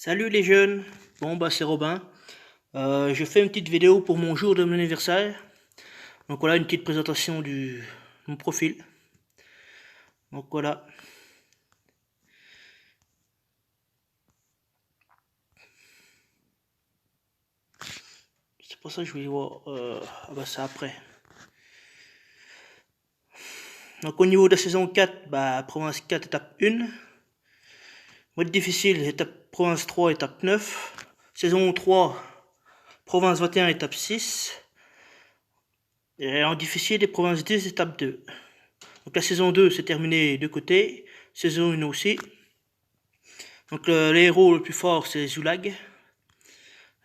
Salut les jeunes, bon bah c'est Robin. Je fais une petite vidéo pour mon jour de mon anniversaire. Donc voilà une petite présentation de mon profil. Donc voilà. C'est pour ça que je vais voir ça après. Donc au niveau de la saison 4, province 4 étape 1. Mode difficile, province 3 étape 9. Saison 3, province 21 étape 6. Et en difficile, les provinces 10 étape 2. Donc la saison 2 c'est terminé de côté. Saison 1 aussi. Donc le héros le plus fort c'est Zulag.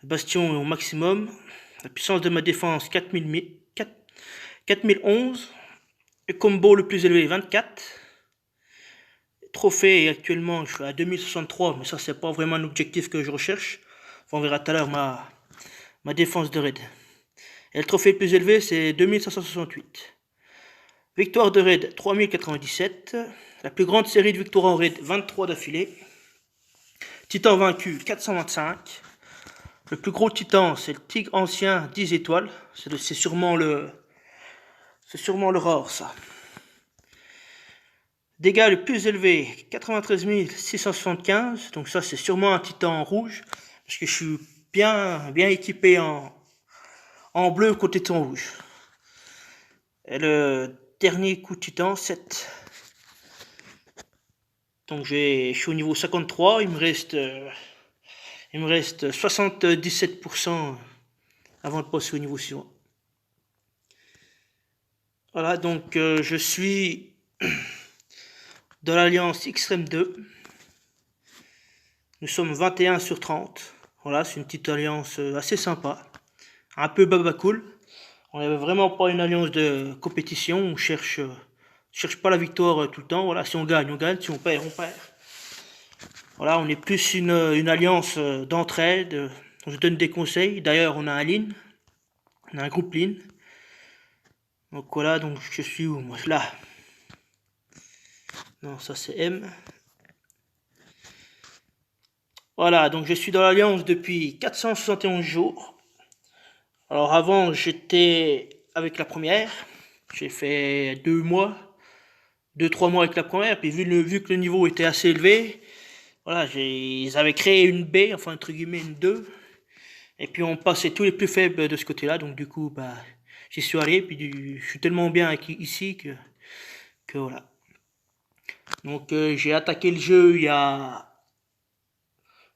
Bastion au maximum. La puissance de ma défense 4011. Le combo le plus élevé 24. Trophée actuellement je suis à 2063, mais ça c'est pas vraiment un objectif que je recherche. On verra tout à l'heure ma défense de raid. Et le trophée le plus élevé c'est 2568. Victoire de raid 3097. La plus grande série de victoires en raid 23 d'affilée. Titan vaincu 425. Le plus gros titan, c'est le tigre ancien 10 étoiles. C'est sûrement le rare, ça. Dégâts le plus élevé, 93 675. Donc ça, c'est sûrement un titan rouge. Parce que je suis bien équipé en bleu côté titan rouge. Et le dernier coup de titan, 7. Donc je suis au niveau 53. Il me reste 77% avant de passer au niveau suivant. Voilà, donc je suis dans l'alliance Extrême 2. Nous sommes 21 sur 30. Voilà, c'est une petite alliance assez sympa. Un peu babacool. On n'est vraiment pas une alliance de compétition. On cherche pas la victoire tout le temps. Voilà, si on gagne, on gagne. Si on perd, on perd. Voilà, on est plus une alliance d'entraide. On se donne des conseils. D'ailleurs, on a un lean. On a un groupe lean. Donc voilà, donc je suis où moi? Là. Non, ça c'est M. Voilà, donc je suis dans l'Alliance depuis 471 jours. Alors avant, j'étais avec la première. J'ai fait 2-3 mois avec la première. Puis vu que le niveau était assez élevé, voilà, ils avaient créé une B, enfin entre guillemets une 2. Et puis on passait tous les plus faibles de ce côté-là. Donc du coup, j'y suis allé. Puis je suis tellement bien ici que voilà. Donc j'ai attaqué le jeu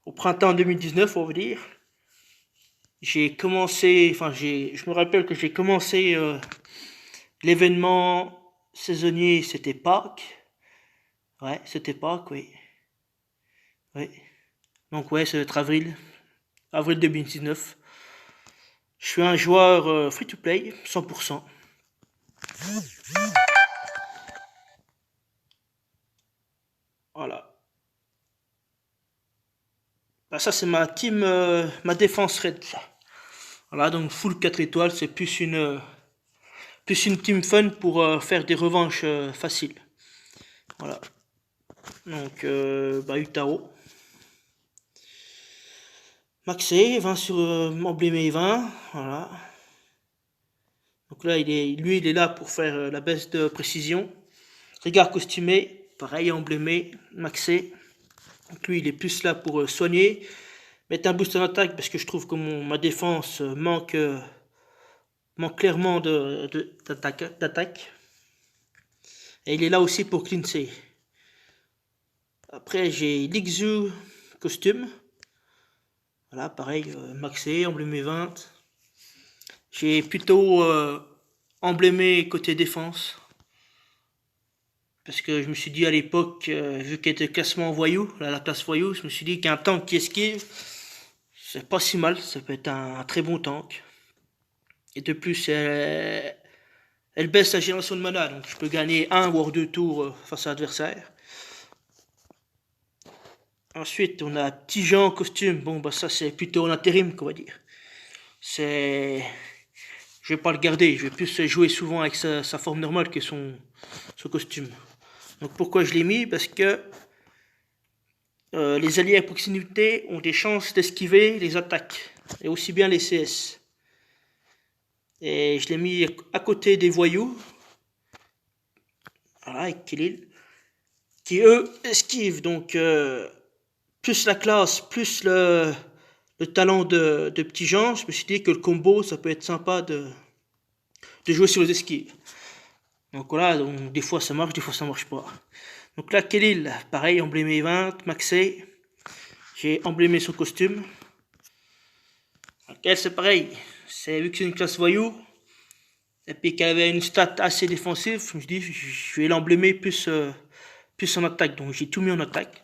au printemps 2019, on va dire. J'ai commencé, je me rappelle que j'ai commencé l'événement saisonnier, c'était Pâques. Ouais, c'était Pâques, oui. Oui. Donc ouais, ça va être avril 2019. Je suis un joueur free-to-play, 100%. Voilà. Ça c'est ma team, ma défense raid. Voilà, donc full 4 étoiles, c'est plus une team fun pour faire des revanches faciles. Voilà. Donc, Utaro. Maxé, 20 sur emblémé 20. Voilà. Donc là, lui, il est là pour faire la baisse de précision. Regard costumé, pareil, emblémé, maxé. Donc lui, il est plus là pour soigner. Mettre un boost en attaque parce que je trouve que ma défense manque clairement d'attaque. Et il est là aussi pour cleanser. Après, j'ai l'Ixu costume. Voilà, pareil, maxé, emblémé 20. J'ai plutôt emblémé côté défense. Parce que je me suis dit à l'époque, vu qu'il était classement voyou, la classe voyou, je me suis dit qu'un tank qui esquive, c'est pas si mal, ça peut être un très bon tank. Et de plus, elle baisse la génération de mana, donc je peux gagner 1 voire 2 tours face à l'adversaire. Ensuite, on a Tijan costume. Bon, ça c'est plutôt en intérim, qu'on va dire. Je vais pas le garder, je vais plus jouer souvent avec sa forme normale que son costume. Donc pourquoi je l'ai mis? Parce que les alliés à proximité ont des chances d'esquiver les attaques, et aussi bien les CS. Et je l'ai mis à côté des voyous, voilà, avec Killil, qui eux esquivent. Donc plus la classe, plus le talent de petits gens, je me suis dit que le combo, ça peut être sympa de jouer sur les esquives. Donc voilà, donc, des fois ça marche, des fois ça marche pas. Donc là, Killil, pareil, emblémé 20, maxé. J'ai emblémé son costume. Donc elle, c'est pareil. Vu que c'est une classe voyou, et puis qu'elle avait une stat assez défensive, je me suis dit, je vais l'emblémer plus en attaque. Donc j'ai tout mis en attaque.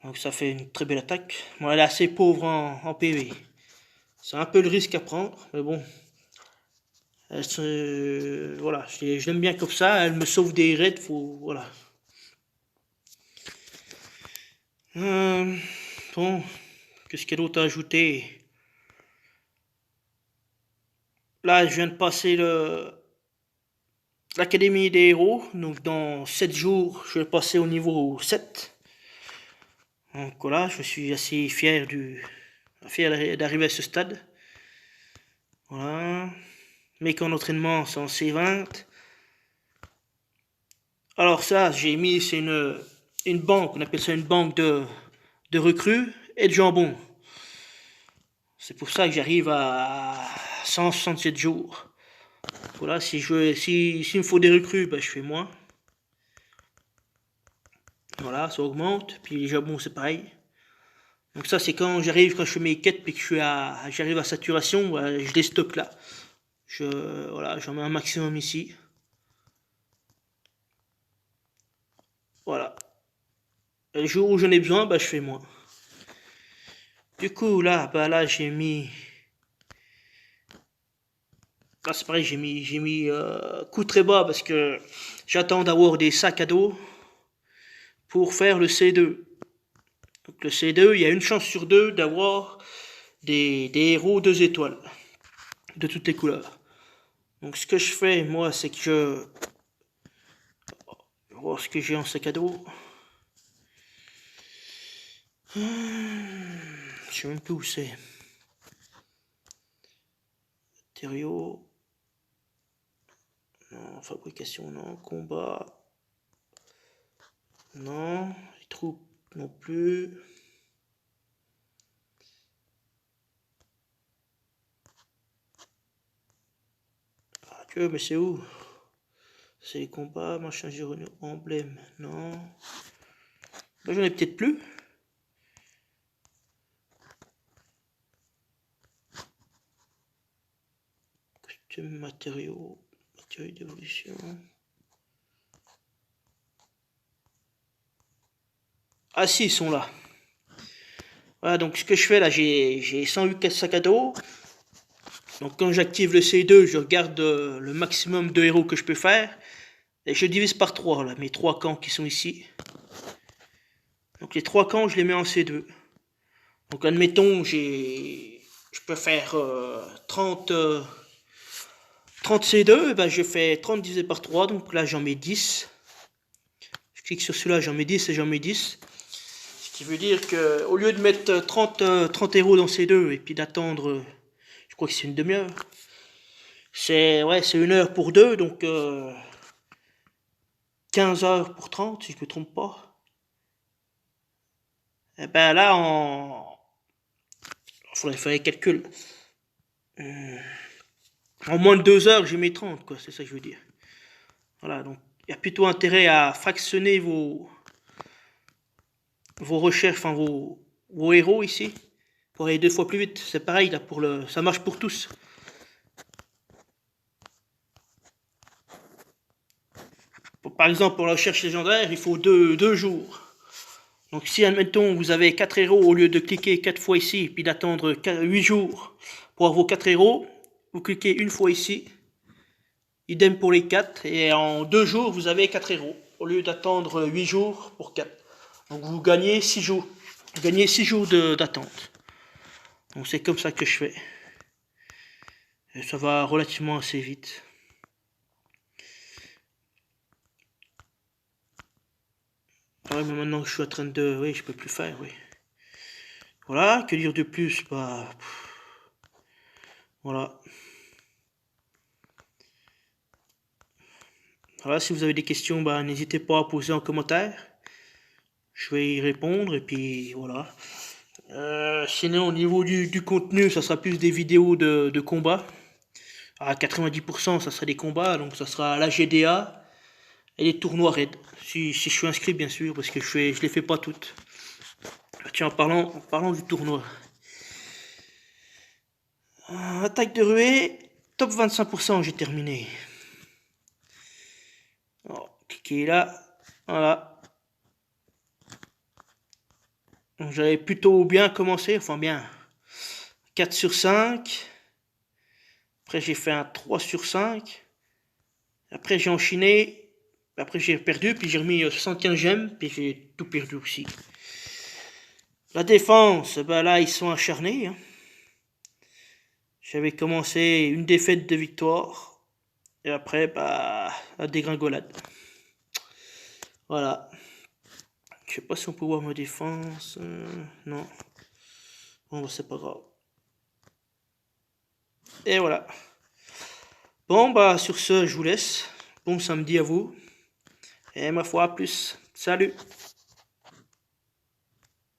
Donc ça fait une très belle attaque. Bon, elle est assez pauvre en PV. C'est un peu le risque à prendre, mais bon. Voilà, je l'aime bien comme ça. Elle me sauve des raids, voilà. Bon, qu'est-ce qu'il y a d'autre à ajouter? Là, je viens de passer l'Académie des héros. Donc dans 7 jours, je vais passer au niveau 7. Donc voilà, je suis assez fier d'arriver à ce stade. Voilà. Mes camps d'entraînement sont en C20. Alors ça, j'ai mis, c'est une banque, on appelle ça une banque de recrues et de jambon. C'est pour ça que j'arrive à 167 jours. Voilà, s'il me faut des recrues, ben, je fais moins. Voilà, ça augmente. Puis les jambons, c'est pareil. Donc ça, c'est quand je fais mes quêtes, puis que j'arrive à saturation, ben, je les stocke là. Voilà, j'en mets un maximum ici. Voilà. Et le jour où j'en ai besoin, ben, je fais moins. Du coup, là, bah là, j'ai mis. Là, c'est pareil, j'ai mis coup très bas parce que j'attends d'avoir des sacs à dos pour faire le C2. Donc, le C2, il y a une chance sur deux d'avoir des héros 2 étoiles de toutes les couleurs. Donc, ce que je fais, moi, c'est que je vais voir ce que j'ai en sac à dos. Je sais même plus où c'est. Matériaux. Non, fabrication, non. Combat. Non. Les troupes, non plus. Ah, tu vois, mais c'est où? C'est les combats, machin, Géronimo, emblème, non. Là, j'en ai peut-être plus. Costume, matériaux d'évolution. Ah si, ils sont là. Voilà, donc ce que je fais là, j'ai 108 sacs à dos. Donc quand j'active le C2, je regarde le maximum de héros que je peux faire. Et je divise par 3 là, mes 3 camps qui sont ici. Donc les 3 camps, je les mets en C2. Donc admettons, je peux faire 30 C2, ben je fais 30 divisé par 3, donc là j'en mets 10. Je clique sur celui-là, j'en mets 10 et j'en mets 10. Ce qui veut dire que au lieu de mettre 30 héros dans C2 et puis d'attendre, je crois que c'est une demi-heure. C'est 1 heure pour 2, donc 15 heures pour 30, si je ne me trompe pas. Et ben là, il faudrait faire les calculs. En moins de 2 heures, j'ai mis 30, quoi, c'est ça que je veux dire. Voilà, donc il y a plutôt intérêt à fractionner vos recherches, enfin vos héros ici, pour aller 2 fois plus vite. C'est pareil, là, ça marche pour tous. Par exemple, pour la recherche légendaire, il faut 2 jours. Donc si, admettons, vous avez 4 héros, au lieu de cliquer 4 fois ici, puis d'attendre 8 jours pour avoir vos 4 héros, vous cliquez une fois ici, idem pour les 4, et en 2 jours, vous avez 4 héros, au lieu d'attendre 8 jours pour 4. Donc vous gagnez 6 jours. Vous gagnez 6 jours d'attente. Donc c'est comme ça que je fais. Et ça va relativement assez vite. Ouais, mais maintenant que je suis à 32, oui, je peux plus faire, oui. Voilà, que dire de plus? Bah, voilà. Voilà, si vous avez des questions, bah, n'hésitez pas à poser en commentaire. Je vais y répondre, et puis voilà. Sinon, au niveau du contenu, ça sera plus des vidéos de combat. À 90%, ça sera des combats, donc ça sera la GDA et les tournois raid. Si je suis inscrit, bien sûr, parce que je les fais pas toutes. Tiens, en parlant du tournoi. Attaque de ruée, top 25%, j'ai terminé. Alors, cliquez là, voilà. Donc j'avais plutôt bien commencé, enfin bien. 4 sur 5. Après j'ai fait un 3 sur 5. Après j'ai enchaîné. Après j'ai perdu, puis j'ai remis 75 gemmes, puis j'ai tout perdu aussi. La défense, ben là ils sont acharnés. Hein. J'avais commencé une défaite de victoire. Et après, bah, la dégringolade. Voilà. Je sais pas si on peut voir ma défense. Non. Bon, bah, c'est pas grave. Et voilà. Bon, bah, sur ce, je vous laisse. Bon samedi à vous. Et ma foi, à plus. Salut.